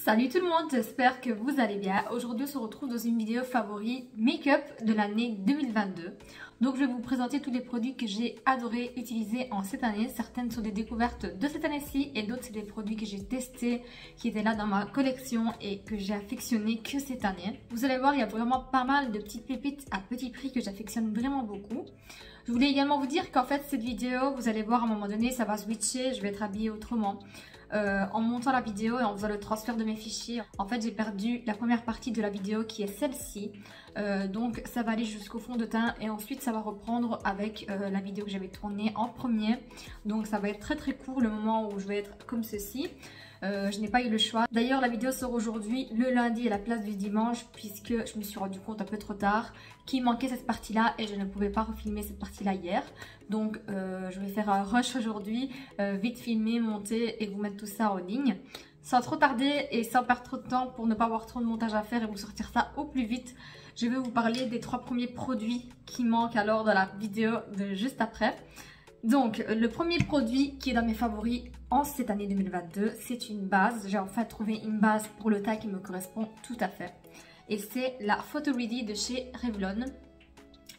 Salut tout le monde, j'espère que vous allez bien. Aujourd'hui on se retrouve dans une vidéo favori make-up de l'année 2022. Donc je vais vous présenter tous les produits que j'ai adoré utiliser en cette année. Certaines sont des découvertes de cette année-ci et d'autres c'est des produits que j'ai testés, qui étaient là dans ma collection et que j'ai affectionné que cette année. Vous allez voir, il y a vraiment pas mal de petites pépites à petit prix que j'affectionne vraiment beaucoup. Je voulais également vous dire qu'en fait cette vidéo, vous allez voir à un moment donné, ça va switcher, je vais être habillée autrement. En montant la vidéo et en faisant le transfert de mes fichiers, en fait j'ai perdu la première partie de la vidéo qui est celle-ci, donc ça va aller jusqu'au fond de teint et ensuite ça va reprendre avec la vidéo que j'avais tournée en premier, donc ça va être très court le moment où je vais être comme ceci. Je n'ai pas eu le choix. D'ailleurs la vidéo sort aujourd'hui le lundi à la place du dimanche, puisque je me suis rendu compte un peu trop tard qu'il manquait cette partie là et je ne pouvais pas refilmer cette partie là hier. Donc je vais faire un rush aujourd'hui, vite filmer, monter et vous mettre tout ça en ligne. Sans trop tarder et sans perdre trop de temps pour ne pas avoir trop de montage à faire et vous sortir ça au plus vite, je vais vous parler des 3 premiers produits qui manquent alors dans la vidéo de juste après. Donc le premier produit qui est dans mes favoris en cette année 2022, c'est une base. J'ai enfin trouvé une base pour le teint qui me correspond tout à fait. Et c'est la Photo Ready de chez Revlon,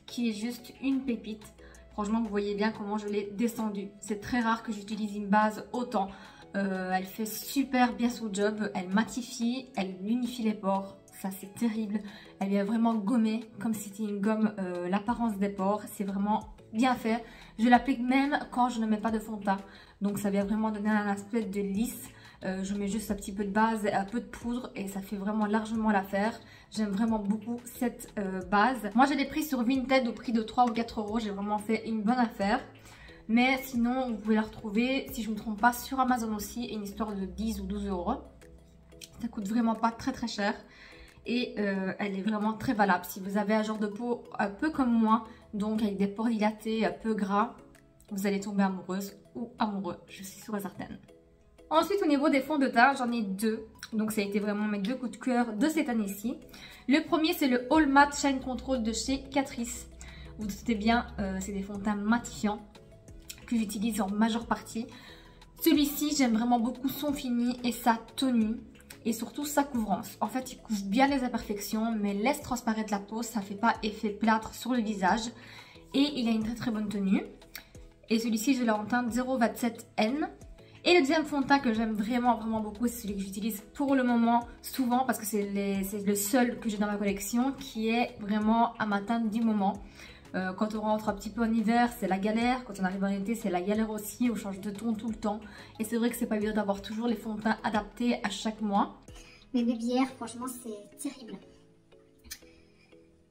qui est juste une pépite. Franchement, vous voyez bien comment je l'ai descendue. C'est très rare que j'utilise une base autant. Elle fait super bien son job, elle matifie, elle unifie les pores. Ça c'est terrible. Elle vient vraiment gommer comme si c'était une gomme l'apparence des pores. C'est vraiment bien fait. Je l'applique même quand je ne mets pas de fond de teint. Donc ça vient vraiment donner un aspect de lisse. Je mets juste un petit peu de base et un peu de poudre et ça fait vraiment largement l'affaire. J'aime vraiment beaucoup cette base. Moi je l'ai pris sur Vinted au prix de 3 ou 4 euros. J'ai vraiment fait une bonne affaire. Mais sinon vous pouvez la retrouver, si je ne me trompe pas, sur Amazon aussi, une histoire de 10 ou 12 euros. Ça coûte vraiment pas très cher. Et elle est vraiment très valable si vous avez un genre de peau un peu comme moi, donc avec des pores dilatés, un peu gras, vous allez tomber amoureuse ou amoureux, je suis sûre et certaine. Ensuite au niveau des fonds de teint, j'en ai 2, donc ça a été vraiment mes 2 coups de cœur de cette année-ci. Le premier c'est le All Matte Shine Control de chez Catrice. Vous vous doutez bien, c'est des fonds de teint matifiants que j'utilise en majeure partie. Celui-ci j'aime vraiment beaucoup son fini et sa tenue. Et surtout sa couvrance. En fait, il couvre bien les imperfections, mais laisse transparaître la peau. Ça ne fait pas effet plâtre sur le visage. Et il a une très bonne tenue. Et celui-ci, je l'ai en teinte 027N. Et le deuxième fond de teint que j'aime vraiment beaucoup, c'est celui que j'utilise pour le moment souvent, parce que c'est le seul que j'ai dans ma collection, qui est vraiment à ma teinte du moment. Quand on rentre un petit peu en hiver, c'est la galère. Quand on arrive en été, c'est la galère aussi. On change de ton tout le temps. Et c'est vrai que c'est pas évident d'avoir toujours les fonds de teint adaptés à chaque mois. Mais Baby Air, franchement, c'est terrible.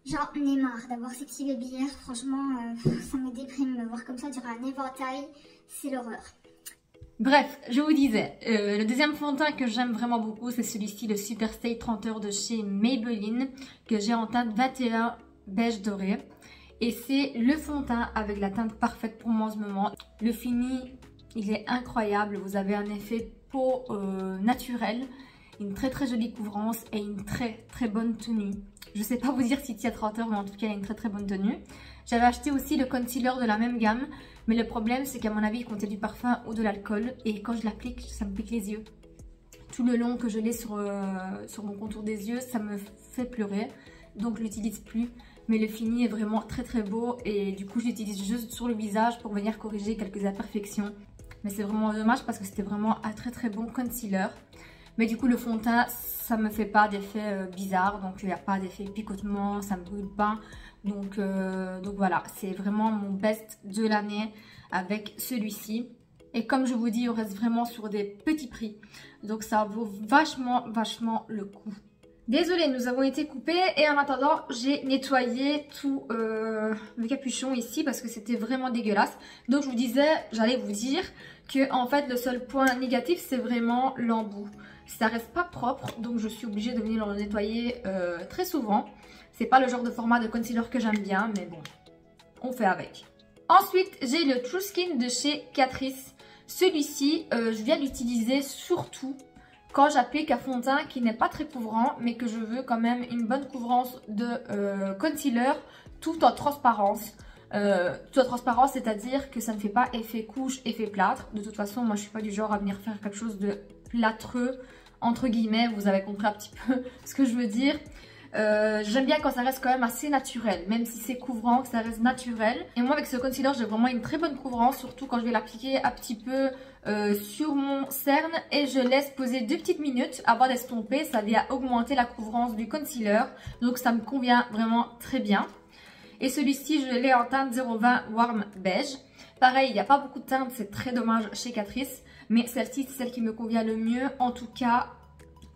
J'en ai marre d'avoir ces petits Baby Air. Franchement, ça me déprime. Me voir comme ça durant un éventail, c'est l'horreur. Bref, je vous disais, le deuxième fond de teint que j'aime vraiment beaucoup, c'est celui-ci, le Super Stay 30 heures de chez Maybelline, que j'ai en teinte 21 beige doré. Et c'est le fond de teint avec la teinte parfaite pour moi en ce moment. Le fini, il est incroyable. Vous avez un effet peau naturel, une très jolie couvrance et une très bonne tenue. Je sais pas vous dire s'il tient 30 heures, mais en tout cas, il a une très bonne tenue. J'avais acheté aussi le concealer de la même gamme. Mais le problème, c'est qu'à mon avis, il contenait du parfum ou de l'alcool. Et quand je l'applique, ça me pique les yeux. Tout le long que je l'ai sur mon contour des yeux, ça me fait pleurer. Donc je l'utilise plus. Mais le fini est vraiment très beau et du coup je l'utilise juste sur le visage pour venir corriger quelques imperfections. Mais c'est vraiment dommage parce que c'était vraiment un très bon concealer. Mais du coup le fond de teint, ça me fait pas d'effet bizarre, donc il n'y a pas d'effet picotement, ça me brûle pas. Donc voilà, c'est vraiment mon best de l'année avec celui-ci. Et comme je vous dis, on reste vraiment sur des petits prix. Donc ça vaut vachement le coup. Désolée, nous avons été coupés et en attendant, j'ai nettoyé tout le capuchon ici parce que c'était vraiment dégueulasse. Donc je vous disais, j'allais vous dire que en fait le seul point négatif c'est vraiment l'embout. Ça reste pas propre, donc je suis obligée de venir le nettoyer très souvent. C'est pas le genre de format de concealer que j'aime bien, mais bon, on fait avec. Ensuite, j'ai le True Skin de chez Catrice. Celui-ci, je viens l'utiliser surtout quand j'applique un fond de teint qui n'est pas très couvrant, mais que je veux quand même une bonne couvrance de concealer tout en transparence. Tout en transparence, c'est-à-dire que ça ne fait pas effet couche, effet plâtre. De toute façon, moi je suis pas du genre à venir faire quelque chose de plâtreux entre guillemets, vous avez compris un petit peu ce que je veux dire. J'aime bien quand ça reste quand même assez naturel, même si c'est couvrant, que ça reste naturel. Et moi avec ce concealer j'ai vraiment une très bonne couvrance, surtout quand je vais l'appliquer un petit peu sur mon cerne et je laisse poser 2 petites minutes avant d'estomper. Ça vient augmenter la couvrance du concealer, donc ça me convient vraiment très bien. Et celui-ci je l'ai en teinte 020 Warm Beige. Pareil, il n'y a pas beaucoup de teintes, c'est très dommage chez Catrice, mais celle-ci c'est celle qui me convient le mieux, en tout cas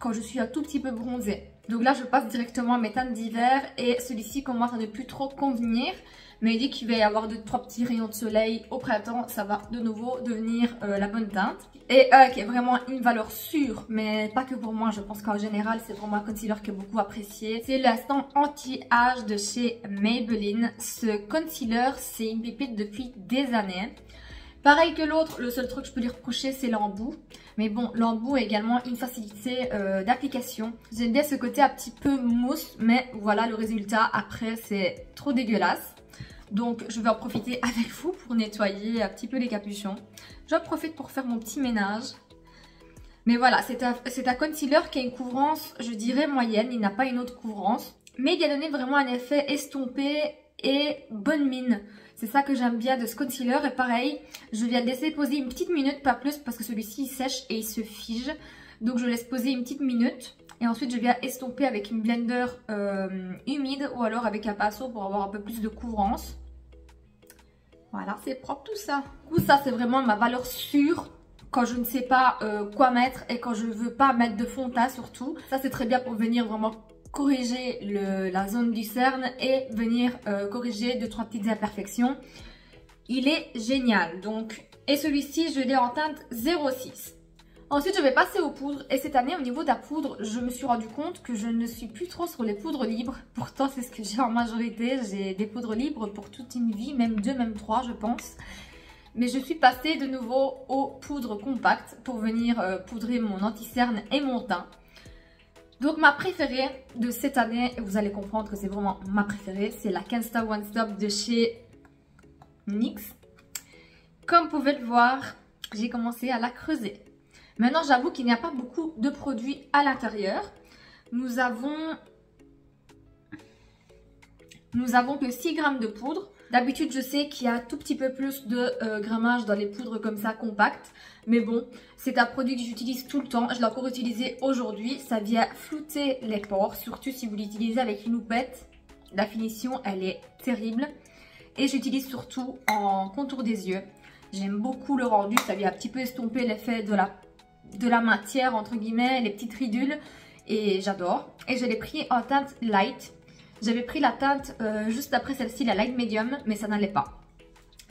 quand je suis un tout petit peu bronzée. Donc là, je passe directement à mes teintes d'hiver et celui-ci commence à ne plus trop convenir. Mais dès qu'il va y avoir 2-3 petits rayons de soleil au printemps, ça va de nouveau devenir la bonne teinte. Et qui est vraiment une valeur sûre, mais pas que pour moi. Je pense qu'en général, c'est vraiment un concealer que beaucoup apprécié. C'est l'instant anti-âge de chez Maybelline. Ce concealer, c'est une pépite depuis des années. Pareil que l'autre, le seul truc que je peux lui reprocher, c'est l'embout. Mais bon, l'embout est également une facilité d'application. J'aime bien ce côté un petit peu mousse, mais voilà le résultat. Après, c'est trop dégueulasse. Donc, je vais en profiter avec vous pour nettoyer un petit peu les capuchons. J'en profite pour faire mon petit ménage. Mais voilà, c'est un concealer qui a une couvrance, je dirais, moyenne. Il n'a pas une autre couvrance. Mais il a donné vraiment un effet estompé et bonne mine. C'est ça que j'aime bien de ce concealer. Et pareil, je viens le laisser poser une petite minute, pas plus, parce que celui-ci il sèche et il se fige. Donc je laisse poser une petite minute. Et ensuite je viens estomper avec une blender humide ou alors avec un pinceau pour avoir un peu plus de couvrance. Voilà, c'est propre tout ça. Du coup, ça c'est vraiment ma valeur sûre quand je ne sais pas quoi mettre et quand je ne veux pas mettre de fond de teint surtout. Ça c'est très bien pour venir vraiment corriger la zone du cerne et venir corriger 2-3 petites imperfections. Il est génial. Donc, et celui-ci, je l'ai en teinte 06. Ensuite, je vais passer aux poudres. Et cette année, au niveau de la poudre, je me suis rendu compte que je ne suis plus trop sur les poudres libres. Pourtant, c'est ce que j'ai en majorité. J'ai des poudres libres pour toute une vie, même 2, même 3, je pense. Mais je suis passée de nouveau aux poudres compactes pour venir poudrer mon anti-cerne et mon teint. Donc ma préférée de cette année, vous allez comprendre que c'est vraiment ma préférée, c'est la Kensta One Stop de chez NYX. Comme vous pouvez le voir, j'ai commencé à la creuser. Maintenant j'avoue qu'il n'y a pas beaucoup de produits à l'intérieur. Nous avons que 6 grammes de poudre. D'habitude, je sais qu'il y a un tout petit peu plus de grammage dans les poudres comme ça, compactes. Mais bon, c'est un produit que j'utilise tout le temps. Je l'ai encore utilisé aujourd'hui. Ça vient flouter les pores, surtout si vous l'utilisez avec une houppette. La finition, elle est terrible. Et j'utilise surtout en contour des yeux. J'aime beaucoup le rendu. Ça vient un petit peu estomper l'effet de la matière, entre guillemets, les petites ridules. Et j'adore. Et je l'ai pris en teinte light. J'avais pris la teinte juste après celle-ci, la light medium, mais ça n'allait pas.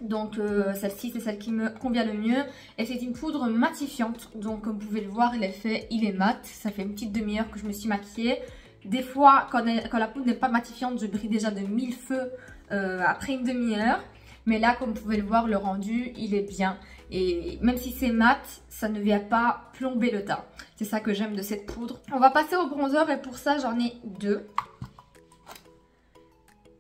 Donc celle-ci, c'est celle qui me convient le mieux. Et c'est une poudre matifiante. Donc comme vous pouvez le voir, l'effet, il est mat. Ça fait une petite demi-heure que je me suis maquillée. Des fois, quand la poudre n'est pas matifiante, je brille déjà de 1000 feux après une demi-heure. Mais là, comme vous pouvez le voir, le rendu, il est bien. Et même si c'est mat, ça ne vient pas plomber le teint. C'est ça que j'aime de cette poudre. On va passer au bronzer et pour ça, j'en ai 2.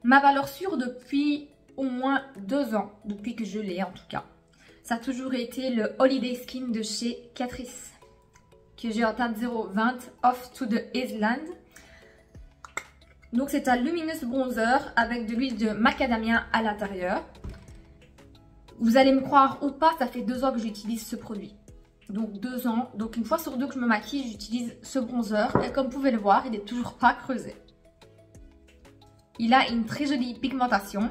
Ma valeur sûre depuis au moins 2 ans, depuis que je l'ai en tout cas. Ça a toujours été le Holiday Skin de chez Catrice, que j'ai en teinte 020 Off to the Island. Donc c'est un luminous bronzer avec de l'huile de macadamia à l'intérieur. Vous allez me croire ou pas, ça fait 2 ans que j'utilise ce produit. Donc 2 ans, donc une fois sur 2 que je me maquille, j'utilise ce bronzer. Et comme vous pouvez le voir, il n'est toujours pas creusé. Il a une très jolie pigmentation.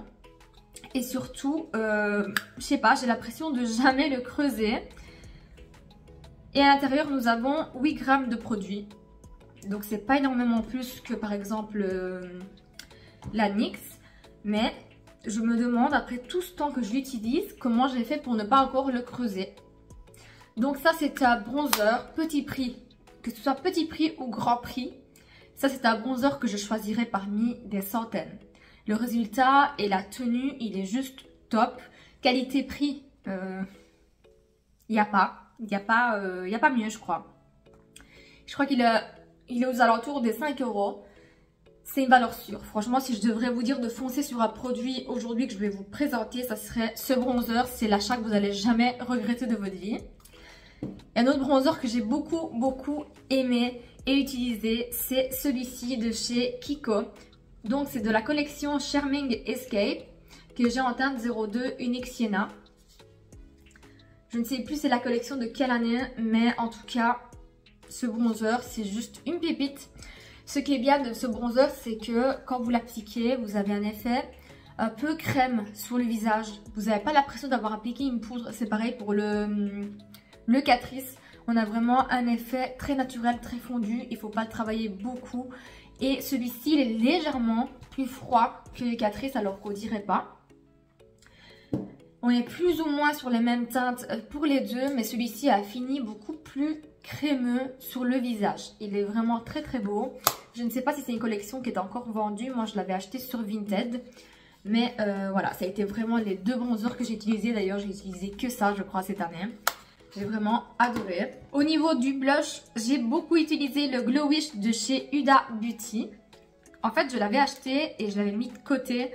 Et surtout, je sais pas, j'ai l'impression de jamais le creuser. Et à l'intérieur, nous avons 8 grammes de produit. Donc c'est pas énormément plus que par exemple la NYX. Mais je me demande, après tout ce temps que je l'utilise, comment j'ai fait pour ne pas encore le creuser. Donc ça c'est un bronzer petit prix. Que ce soit petit prix ou grand prix. Ça, c'est un bronzer que je choisirais parmi des centaines. Le résultat et la tenue, il est juste top. Qualité-prix, il n'y a pas. Il n'y a pas mieux, je crois. Je crois qu'il est aux alentours des 5 €. C'est une valeur sûre. Franchement, si je devrais vous dire de foncer sur un produit aujourd'hui que je vais vous présenter, ça serait ce bronzer. C'est l'achat que vous n'allez jamais regretter de votre vie. Et un autre bronzer que j'ai beaucoup aimé et utilisé, c'est celui-ci de chez Kiko. Donc c'est de la collection Charming Escape que j'ai en teinte 02 Unique Sienna. Je ne sais plus c'est la collection de quelle année, mais en tout cas, ce bronzer, c'est juste une pépite. Ce qui est bien de ce bronzer, c'est que quand vous l'appliquez, vous avez un effet un peu crème sur le visage. Vous n'avez pas l'impression d'avoir appliqué une poudre. C'est pareil pour le Catrice. On a vraiment un effet très naturel, très fondu. Il ne faut pas le travailler beaucoup. Et celui-ci, il est légèrement plus froid que le Catrice, alors qu'on dirait pas. On est plus ou moins sur les mêmes teintes pour les deux, mais celui-ci a fini beaucoup plus crémeux sur le visage. Il est vraiment très beau. Je ne sais pas si c'est une collection qui est encore vendue. Moi, je l'avais acheté sur Vinted. Mais voilà, ça a été vraiment les deux bronzers que j'ai utilisés. D'ailleurs, j'ai utilisé que ça, je crois, cette année. J'ai vraiment adoré. Au niveau du blush, j'ai beaucoup utilisé le Glow Wish de chez Huda Beauty. En fait, je l'avais acheté et je l'avais mis de côté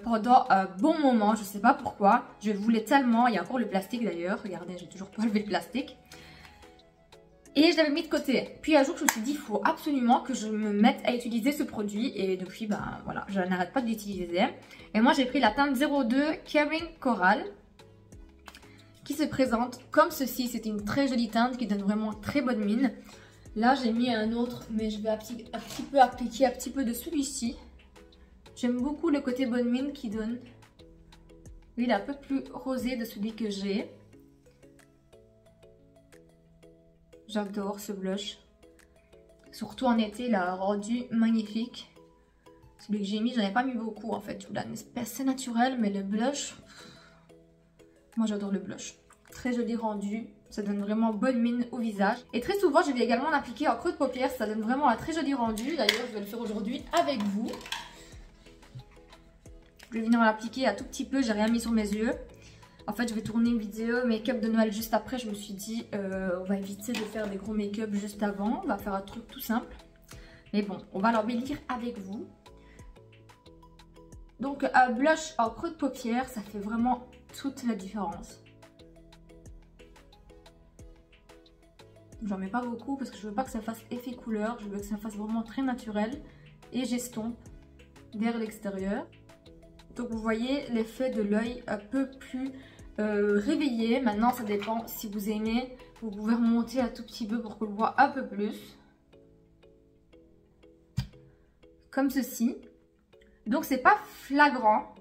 pendant un bon moment. Je ne sais pas pourquoi. Je voulais tellement. Il y a encore le plastique d'ailleurs. Regardez, j'ai toujours pas enlevé le plastique. Et je l'avais mis de côté. Puis un jour, je me suis dit, il faut absolument que je me mette à utiliser ce produit. Et depuis, ben voilà, je n'arrête pas de l'utiliser. Et moi, j'ai pris la teinte 02 Caring Coral, qui se présente comme ceci. C'est une très jolie teinte qui donne vraiment très bonne mine. Là, j'ai mis un autre, mais je vais un petit peu appliquer un petit peu de celui-ci. J'aime beaucoup le côté bonne mine qui donne. Lui, il est un peu plus rosé de celui que j'ai. J'adore ce blush. Surtout en été, il a rendu magnifique. Celui que j'ai mis, j'en ai pas mis beaucoup en fait. Je voulais un espèce assez naturel, mais le blush... Moi, j'adore le blush. Très joli rendu. Ça donne vraiment bonne mine au visage. Et très souvent, je vais également l'appliquer en creux de paupières. Ça donne vraiment un très joli rendu. D'ailleurs, je vais le faire aujourd'hui avec vous. Je vais venir l'appliquer un tout petit peu. J'ai rien mis sur mes yeux. En fait, je vais tourner une vidéo make-up de Noël juste après. Je me suis dit, on va éviter de faire des gros make-up juste avant. On va faire un truc tout simple. Mais bon, on va l'embellir avec vous. Donc, un blush en creux de paupières, ça fait vraiment toute la différence. J'en mets pas beaucoup parce que je veux pas que ça fasse effet couleur. Je veux que ça fasse vraiment très naturel. Et j'estompe vers l'extérieur. Donc vous voyez l'effet de l'œil un peu plus réveillé. Maintenant ça dépend si vous aimez. Vous pouvez remonter un tout petit peu pour qu'on le voit un peu plus. Comme ceci. Donc c'est pas flagrant.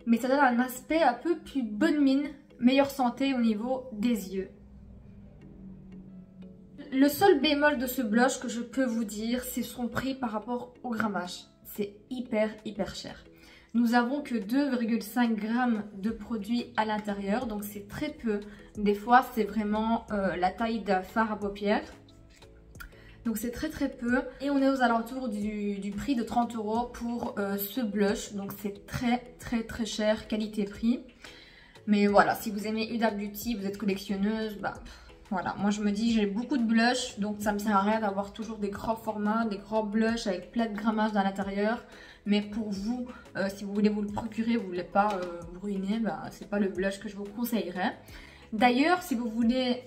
Mais ça donne un aspect un peu plus bonne mine. Meilleure santé au niveau des yeux. Le seul bémol de ce blush que je peux vous dire, c'est son prix par rapport au grammage. C'est hyper cher. Nous avons que 2,5 grammes de produit à l'intérieur, donc c'est très peu. Des fois, c'est vraiment la taille d'un fard à paupières. Donc c'est très peu. Et on est aux alentours du prix de 30 € pour ce blush. Donc c'est très cher qualité-prix. Mais voilà, si vous aimez Huda Beauty, vous êtes collectionneuse, bah... Voilà, moi je me dis j'ai beaucoup de blush, donc ça me sert à rien d'avoir toujours des grands formats, des grands blushs avec plein de grammage à l'intérieur. Mais pour vous, si vous voulez vous le procurer, vous ne voulez pas vous ruiner, bah, c'est pas le blush que je vous conseillerais. D'ailleurs, si vous voulez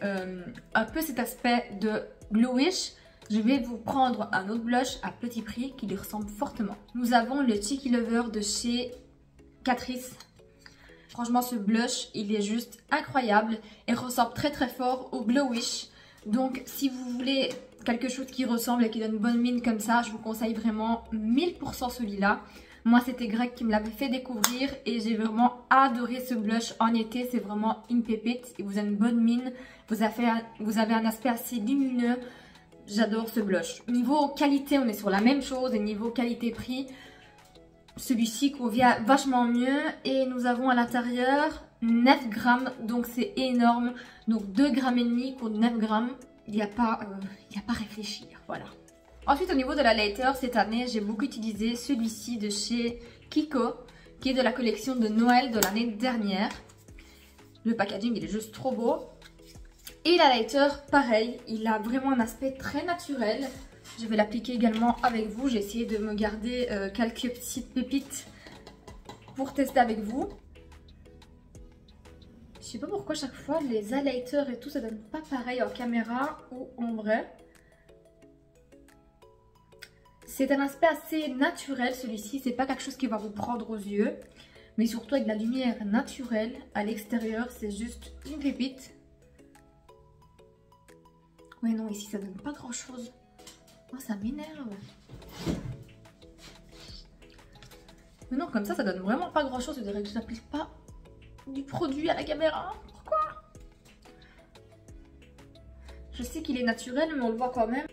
un peu cet aspect de glowish, je vais vous prendre un autre blush à petit prix qui lui ressemble fortement. Nous avons le Cheeky Lover de chez Catrice. Franchement, ce blush, il est juste incroyable et ressemble très fort au Glow Wish. Donc, si vous voulez quelque chose qui ressemble et qui donne bonne mine comme ça, je vous conseille vraiment 1000% celui-là. Moi, c'était Greg qui me l'avait fait découvrir et j'ai vraiment adoré ce blush en été. C'est vraiment une pépite. Il vous a une bonne mine. Vous avez un aspect assez lumineux. J'adore ce blush. Niveau qualité, on est sur la même chose. Et niveau qualité-prix... Celui-ci convient vachement mieux et nous avons à l'intérieur 9 grammes, donc c'est énorme. Donc 2,5 grammes contre 9 grammes, il n'y a pas à réfléchir, voilà. Ensuite au niveau de la lighter, cette année j'ai beaucoup utilisé celui-ci de chez Kiko, qui est de la collection de Noël de l'année dernière. Le packaging il est juste trop beau. Et la lighter, pareil, il a vraiment un aspect très naturel. Je vais l'appliquer également avec vous. J'ai essayé de me garder quelques petites pépites pour tester avec vous. Je sais pas pourquoi chaque fois les highlighters et tout ça donne pas pareil en caméra ou en vrai. C'est un aspect assez naturel celui-ci, c'est pas quelque chose qui va vous prendre aux yeux. Mais surtout avec de la lumière naturelle à l'extérieur, c'est juste une pépite. Ouais non, ici ça donne pas grand chose. Oh, ça m'énerve. Mais non, comme ça donne vraiment pas grand chose. Je dirais que je n'applique pas du produit à la caméra. Pourquoi? Je sais qu'il est naturel, mais on le voit quand même.